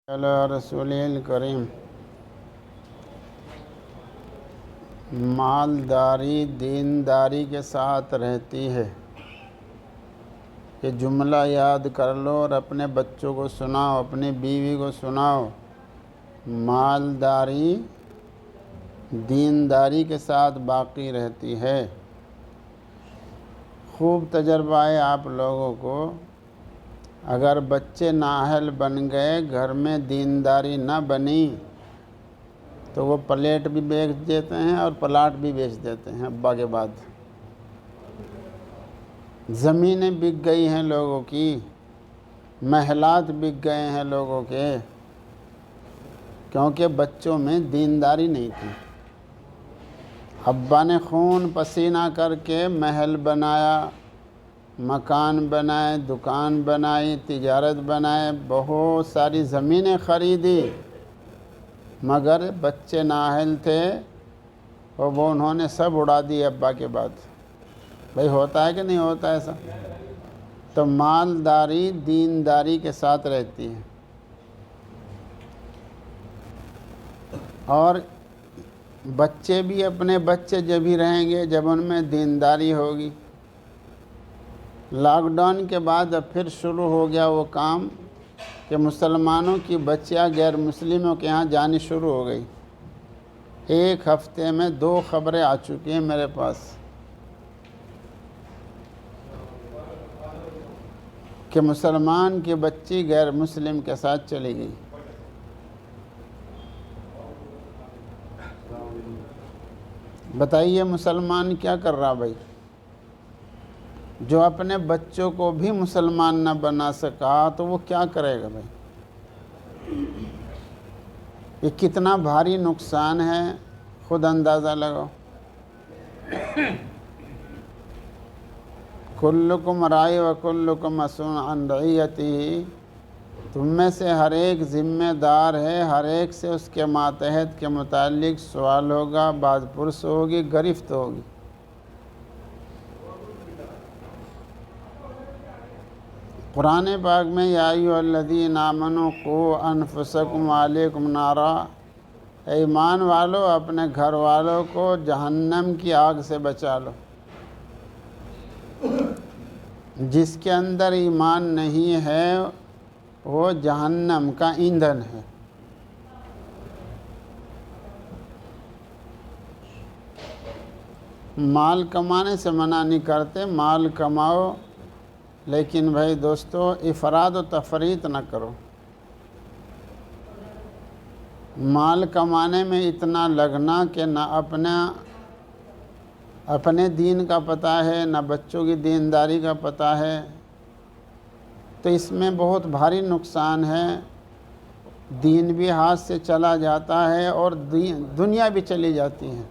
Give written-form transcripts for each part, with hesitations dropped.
اللہ رسول الکریم مالداری دینداری کے ساتھ رہتی ہے۔ یہ جملہ یاد کر لو اور اپنے بچوں کو سناؤ، اپنی بیوی کو سناؤ۔ مالداری دینداری کے ساتھ باقی رہتی ہے۔ خوب تجربہ ہے آپ لوگوں کو، اگر بچے نااہل بن گئے، گھر میں دینداری نہ بنی تو وہ پلیٹ بھی بیچ دیتے ہیں اور پلاٹ بھی بیچ دیتے ہیں ابا کے بعد۔ زمینیں بک گئی ہیں لوگوں کی، محلات بک گئے ہیں لوگوں کے، کیونکہ بچوں میں دینداری نہیں تھی۔ ابا نے خون پسینہ کر کے محل بنایا، مکان بنائے، دکان بنائی، تجارت بنائے، بہت ساری زمینیں خریدی، مگر بچے نااہل تھے اور وہ انہوں نے سب اڑا دی ابا کے بعد۔ بھئی ہوتا ہے کہ نہیں ہوتا ایسا؟ تو مالداری دینداری کے ساتھ رہتی ہے، اور بچے بھی اپنے بچے جب ہی رہیں گے جب ان میں دینداری ہوگی۔ لاک ڈاؤن کے بعد اب پھر شروع ہو گیا وہ کام کہ مسلمانوں کی بچیاں غیر مسلموں کے ہاں جانی شروع ہو گئی۔ ایک ہفتے میں 2 خبریں آ چکی ہیں میرے پاس کہ مسلمان کی بچی غیر مسلم کے ساتھ چلی گئی۔ بتائیے مسلمان کیا کر رہا بھائی؟ جو اپنے بچوں کو بھی مسلمان نہ بنا سکا تو وہ کیا کرے گا بھائی؟ یہ کتنا بھاری نقصان ہے، خود اندازہ لگاؤ۔ کلکم راع و کلکم مسئول عن رعیتہ، تم میں سے ہر ایک ذمہ دار ہے، ہر ایک سے اس کے ماتحت کے متعلق سوال ہوگا، باز پرس ہوگی، گرفت ہوگی۔ قرآن پاک میں یا ایھا الذین آمنوا قوا انفسکم وعلیکم نارا، اے ایمان والو اپنے گھر والوں کو جہنم کی آگ سے بچا لو۔ جس کے اندر ایمان نہیں ہے وہ جہنم کا ایندھن ہے۔ مال کمانے سے منع نہیں کرتے، مال کماؤ، لیکن بھائی دوستو افراط و تفریط نہ کرو۔ مال کمانے میں اتنا لگنا کہ نہ اپنے دین کا پتہ ہے، نہ بچوں کی دینداری کا پتہ ہے، تو اس میں بہت بھاری نقصان ہے۔ دین بھی ہاتھ سے چلا جاتا ہے اور دنیا بھی چلی جاتی ہے۔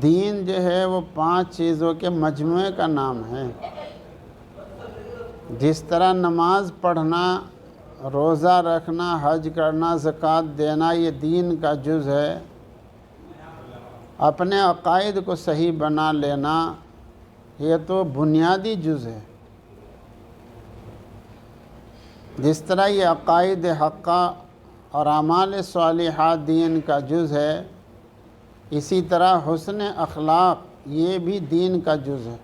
دین جو ہے وہ 5 چیزوں کے مجموعے کا نام ہے۔ جس طرح نماز پڑھنا، روزہ رکھنا، حج کرنا، زکوٰۃ دینا یہ دین کا جز ہے، اپنے عقائد کو صحیح بنا لینا یہ تو بنیادی جز ہے۔ جس طرح یہ عقائد حقہ اور اعمال صالحات دین کا جز ہے، اسی طرح حسن اخلاق یہ بھی دین کا جز ہے۔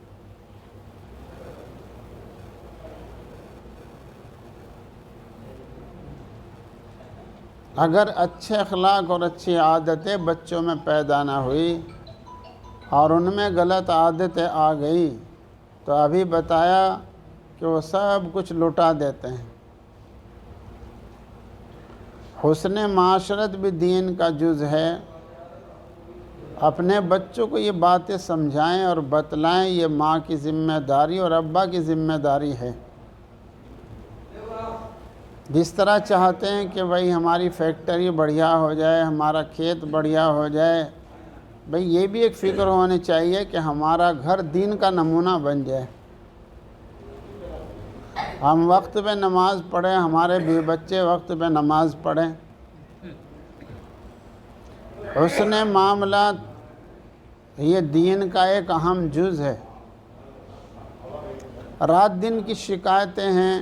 اگر اچھے اخلاق اور اچھی عادتیں بچوں میں پیدا نہ ہوئی اور ان میں غلط عادتیں آ گئی تو ابھی بتایا کہ وہ سب کچھ لٹا دیتے ہیں۔ حسن معاشرت بھی دین کا جز ہے۔ اپنے بچوں کو یہ باتیں سمجھائیں اور بتلائیں، یہ ماں کی ذمہ داری اور ابا کی ذمہ داری ہے۔ جس طرح چاہتے ہیں کہ بھئی ہماری فیکٹری بڑھیا ہو جائے، ہمارا کھیت بڑھیا ہو جائے، بھئی یہ بھی ایک فکر ہونی چاہیے کہ ہمارا گھر دین کا نمونہ بن جائے۔ ہم وقت پہ نماز پڑھیں، ہمارے بھی بچے وقت پہ نماز پڑھیں۔ حسن معاملات یہ دین کا ایک اہم جز ہے۔ رات دن کی شکایتیں ہیں،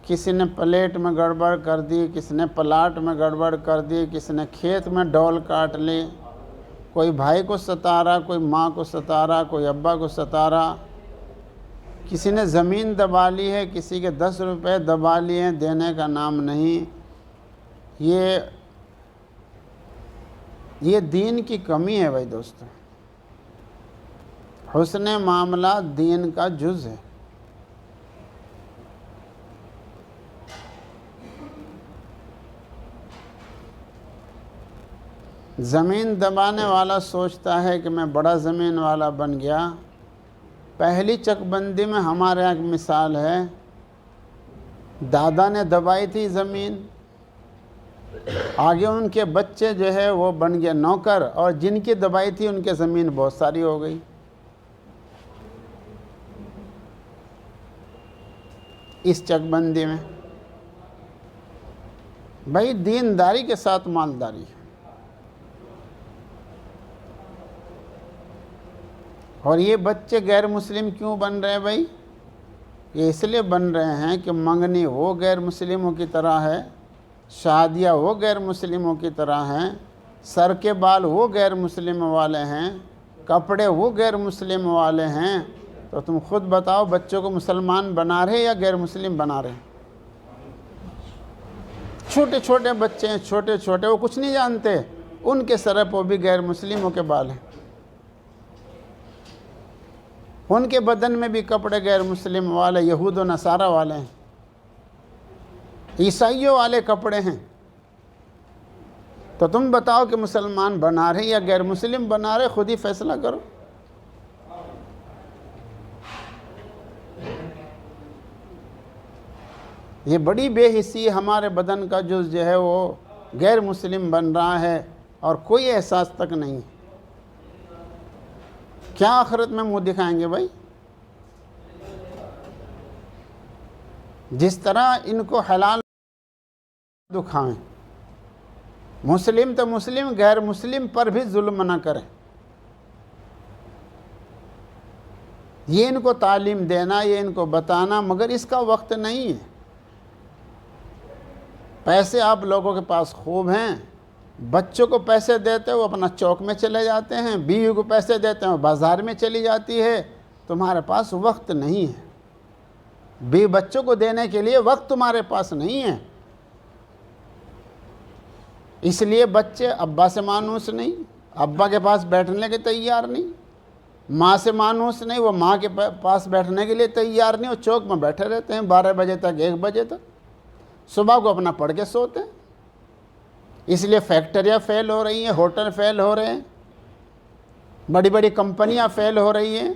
کسی نے پلیٹ میں گڑبڑ کر دی، کسی نے پلاٹ میں گڑبڑ کر دی، کسی نے کھیت میں ڈول کاٹ لی، کوئی بھائی کو ستا رہا، کوئی ماں کو ستا رہا، کوئی ابا کو ستا رہا، کسی نے زمین دبا لی ہے، کسی کے 10 روپے دبا لیے ہیں، دینے کا نام نہیں۔ یہ دین کی کمی ہے بھائی دوستو۔ حسن معاملات دین کا جز ہے۔ زمین دبانے والا سوچتا ہے کہ میں بڑا زمین والا بن گیا۔ پہلی چک بندی میں ہمارے یہاں ایک مثال ہے، دادا نے دبائی تھی زمین، آگے ان کے بچے جو ہے وہ بن گئے نوکر، اور جن کی دبائی تھی ان کے زمین بہت ساری ہو گئی۔ اس چک بندی میں بھائی دینداری کے ساتھ مالداری ہے، اور یہ بچے غیر مسلم کیوں بن رہے ہیں بھائی؟ یہ اس لیے بن رہے ہیں کہ منگنی وہ غیر مسلموں کی طرح ہے، شادیاں وہ غیر مسلموں کی طرح ہیں، سر کے بال وہ غیر مسلم والے ہیں، کپڑے وہ غیر مسلم والے ہیں۔ تو تم خود بتاؤ، بچوں کو مسلمان بنا رہے یا غیر مسلم بنا رہے؟ چھوٹے چھوٹے بچے ہیں، چھوٹے چھوٹے، وہ کچھ نہیں جانتے، ان کے سر پر بھی غیر مسلموں کے بال ہیں، ان کے بدن میں بھی کپڑے غیر مسلم والے، یہود و نصارہ والے ہیں، عیسائیوں والے کپڑے ہیں۔ تو تم بتاؤ کہ مسلمان بنا رہے یا غیر مسلم بنا رہے، خود ہی فیصلہ کرو۔ یہ بڑی بے حسی ہمارے بدن کا جز جو ہے وہ غیر مسلم بن رہا ہے، اور کوئی احساس تک نہیں ہے۔ کیا آخرت میں منہ دکھائیں گے بھائی؟ جس طرح ان کو حلال دکھائیں، مسلم تو مسلم، غیر مسلم پر بھی ظلم نہ کریں۔ یہ ان کو تعلیم دینا، یہ ان کو بتانا، مگر اس کا وقت نہیں ہے۔ پیسے آپ لوگوں کے پاس خوب ہیں، بچوں کو پیسے دیتے وہ اپنا چوک میں چلے جاتے ہیں، بیوی کو پیسے دیتے ہیں وہ بازار میں چلی جاتی ہے، تمہارے پاس وقت نہیں ہے، بیوی بچوں کو دینے کے لیے وقت تمہارے پاس نہیں ہے۔ اس لیے بچے ابا سے مانوس نہیں، ابا کے پاس بیٹھنے کے تیار نہیں، ماں سے مانوس نہیں، وہ ماں کے پاس بیٹھنے کے لیے تیار نہیں، وہ چوک میں بیٹھے رہتے ہیں 12 بجے تک، 1 بجے تک، صبح کو اپنا پڑھ کے سوتے ہیں۔ اس لیے فیکٹریاں فیل ہو رہی ہیں، ہوٹل فیل ہو رہے ہیں، بڑی بڑی کمپنیاں فیل ہو رہی ہیں۔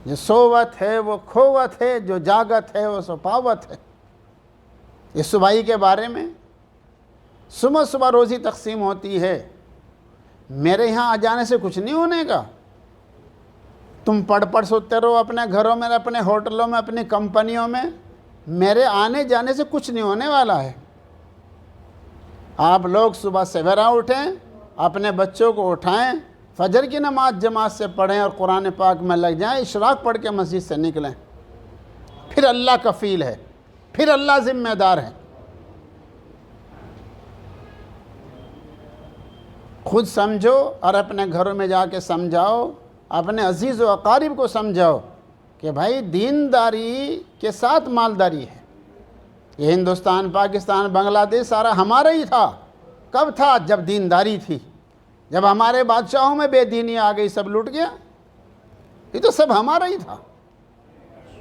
جو سوت ہے وہ کھوت ہے، جو جاگت ہے وہ سپاوت ہے۔ یہ صبحی کے بارے میں صبح صبح روزی تقسیم ہوتی ہے، میرے یہاں آ جانے سے کچھ نہیں ہونے کا۔ تم پڑھ سوتے رہو اپنے گھروں میں، اپنے ہوٹلوں میں، اپنی کمپنیوں میں، میرے آنے جانے سے کچھ نہیں ہونے والا ہے۔ آپ لوگ صبح سویرا اٹھیں، اپنے بچوں کو اٹھائیں، فجر کی نماز جماعت سے پڑھیں اور قرآن پاک میں لگ جائیں، اشراق پڑھ کے مسجد سے نکلیں، پھر اللہ کفیل ہے، پھر اللہ ذمہ دار ہے۔ خود سمجھو اور اپنے گھروں میں جا کے سمجھاؤ، اپنے عزیز و اقارب کو سمجھاؤ کہ بھائی دینداری کے ساتھ مالداری ہے۔ یہ ہندوستان، پاکستان، بنگلہ دیش سارا ہمارا ہی تھا۔ کب تھا؟ جب دینداری تھی۔ جب ہمارے بادشاہوں میں بے دینی آ گئی، سب لٹ گیا۔ یہ تو سب ہمارا ہی تھا،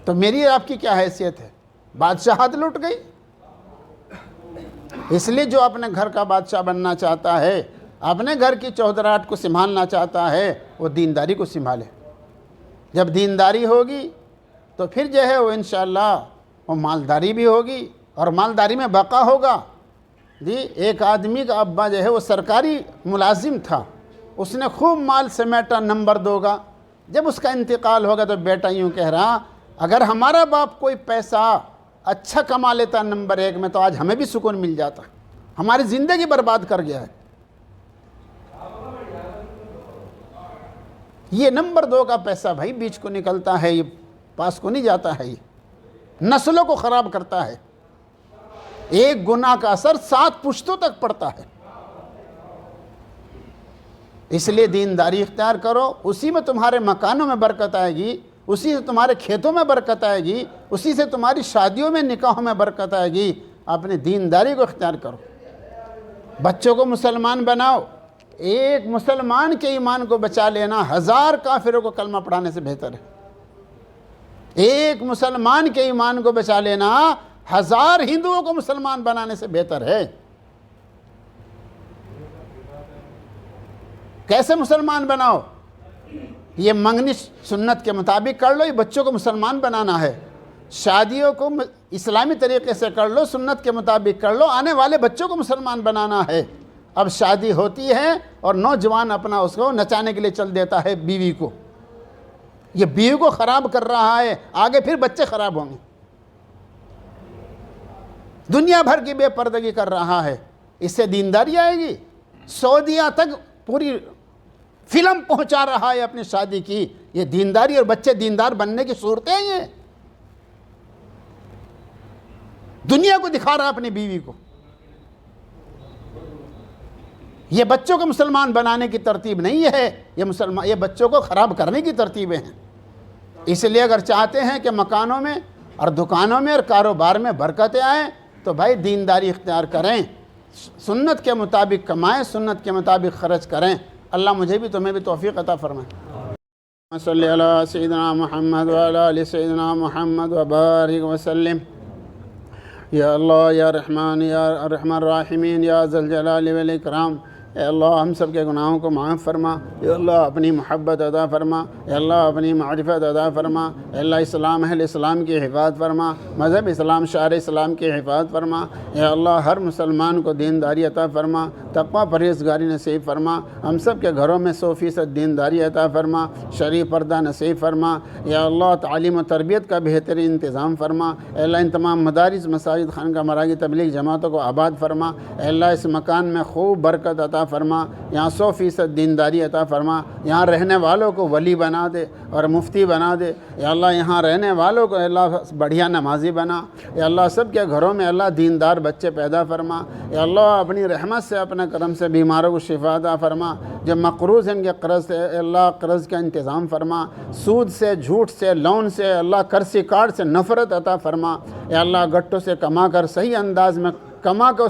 تو میری آپ کی کیا حیثیت ہے؟ بادشاہت لٹ گئی۔ اس لیے جو اپنے گھر کا بادشاہ بننا چاہتا ہے، اپنے گھر کی چودراہٹ کو سنبھالنا چاہتا ہے، وہ دینداری کو سنبھالے۔ جب دینداری ہوگی تو پھر جو ہے وہ انشاءاللہ وہ مالداری بھی ہوگی، اور مالداری میں بقا ہوگا۔ جی ایک آدمی کا ابا جو ہے وہ سرکاری ملازم تھا، اس نے خوب مال سمیٹا، نمبر 2 کا۔ جب اس کا انتقال ہوگا تو بیٹا یوں کہہ رہا، اگر ہمارا باپ کوئی پیسہ اچھا کما لیتا نمبر 1 میں تو آج ہمیں بھی سکون مل جاتا، ہماری زندگی برباد کر گیا ہے۔ یہ نمبر 2 کا پیسہ بھائی بیچ کو نکلتا ہے، یہ پاس کو نہیں جاتا ہے، یہ نسلوں کو خراب کرتا ہے، ایک گناہ کا اثر 7 پشتوں تک پڑتا ہے۔ اس لیے دینداری اختیار کرو، اسی میں تمہارے مکانوں میں برکت آئے گی، اسی سے تمہارے کھیتوں میں برکت آئے گی، اسی سے تمہاری شادیوں میں نکاحوں میں برکت آئے گی۔ اپنی دینداری کو اختیار کرو، بچوں کو مسلمان بناؤ۔ ایک مسلمان کے ایمان کو بچا لینا 1000 کافروں کو کلمہ پڑھانے سے بہتر ہے۔ ایک مسلمان کے ایمان کو بچا لینا 1000 ہندوؤں کو مسلمان بنانے سے بہتر ہے۔ کیسے مسلمان بناؤ؟ یہ منگنی سنت کے مطابق کر لو، یہ بچوں کو مسلمان بنانا ہے۔ شادیوں کو اسلامی طریقے سے کر لو، سنت کے مطابق کر لو، آنے والے بچوں کو مسلمان بنانا ہے۔ اب شادی ہوتی ہے اور نوجوان اپنا اس کو نچانے کے لیے چل دیتا ہے بیوی کو، یہ بیوی کو خراب کر رہا ہے، آگے پھر بچے خراب ہوں گے۔ دنیا بھر کی بے پردگی کر رہا ہے، اس سے دینداری آئے گی؟ سعودیہ تک پوری فلم پہنچا رہا ہے اپنی شادی کی، یہ دینداری اور بچے دیندار بننے کی صورتیں ہیں۔ یہ دنیا کو دکھا رہا ہے اپنی بیوی کو۔ یہ بچوں کو مسلمان بنانے کی ترتیب نہیں ہے، یہ بچوں کو خراب کرنے کی ترتیبیں ہیں۔ اس لیے اگر چاہتے ہیں کہ مکانوں میں اور دکانوں میں اور کاروبار میں برکتیں آئیں تو بھائی دینداری اختیار کریں، سنت کے مطابق کمائیں، سنت کے مطابق خرچ کریں۔ اللہ مجھے بھی تمہیں بھی توفیق عطا فرمائے۔ صلی علی سیدنا محمد وعلی آل سیدنا محمد وبارک وسلم۔ یا اللہ یا رحمان یا ارحم الراحمین یا ذی الجلال والاکرام، اے اللہ ہم سب کے گناہوں کو معاف فرما، اے اللہ اپنی محبت عطا فرما، اے اللہ اپنی معرفت عطا فرما، اے اللہ اسلام اہل اسلام کی حفاظت فرما، مذہب اسلام شعائر اسلام کی حفاظت فرما، اے اللہ ہر مسلمان کو دینداری عطا فرما، تقوی پرہیزگاری نصیب فرما، ہم سب کے گھروں میں 100% دینداری عطا فرما، شرعی پردہ نصیب فرما، یا اللہ تعلیم و تربیت کا بہترین انتظام فرما، اے اللہ ان تمام مدارس، مساجد، خانقاہ، مراکز، تبلیغ جماعتوں کو آباد فرما، اے اللہ اس مکان میں خوب برکت عطا فرما، یہاں 100% دینداری عطا فرما، یہاں رہنے والوں کو ولی بنا دے اور مفتی بنا دے، یا اللہ یہاں رہنے والوں کو اللہ بڑھیا نمازی بنا، یا اللہ سب کے گھروں میں اللہ دیندار بچے پیدا فرما، یا اللہ اپنی رحمت سے اپنے کرم سے بیماروں کو شفا عطا فرما، جب مقروض ہیں ان کے قرض سے اے اللہ قرض کا انتظام فرما، سود سے، جھوٹ سے، لون سے، اللہ کرسی کارڈ سے نفرت عطا فرما، یا اللہ گٹوں سے کما کر صحیح انداز میں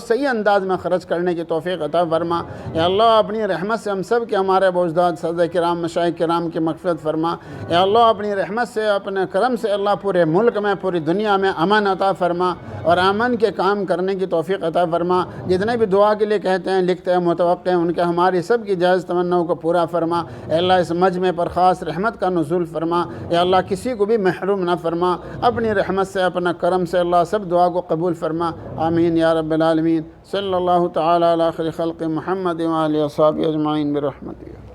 صحیح انداز میں خرچ کرنے کی توفیق عطا فرما، یا اللہ اپنی رحمت سے ہم سب کے ہمارے بوجداد سادہ کرام مشائخ کرام کی مغفرت فرما، یا اللہ اپنی رحمت سے اپنے کرم سے اللہ پورے ملک میں پوری دنیا میں امن عطا فرما اور امن کے کام کرنے کی توفیق عطا فرما، جتنے بھی دعا کے لیے کہتے ہیں لکھتے ہیں متوقع ہیں ان کے ہماری سب کی جائز تمناؤں کو پورا فرما، اے اللہ اس مجمع پر خاص رحمت کا نزول فرما، یا اللہ کسی کو بھی محروم نہ فرما، اپنی رحمت سے اپنا کرم سے اللہ سب دعا کو قبول فرما، آمین یا رب العالمین۔ صلی اللہ تعالی علی خیر خلق محمد وآلہ وصحبہ اجمعین برحمتہ۔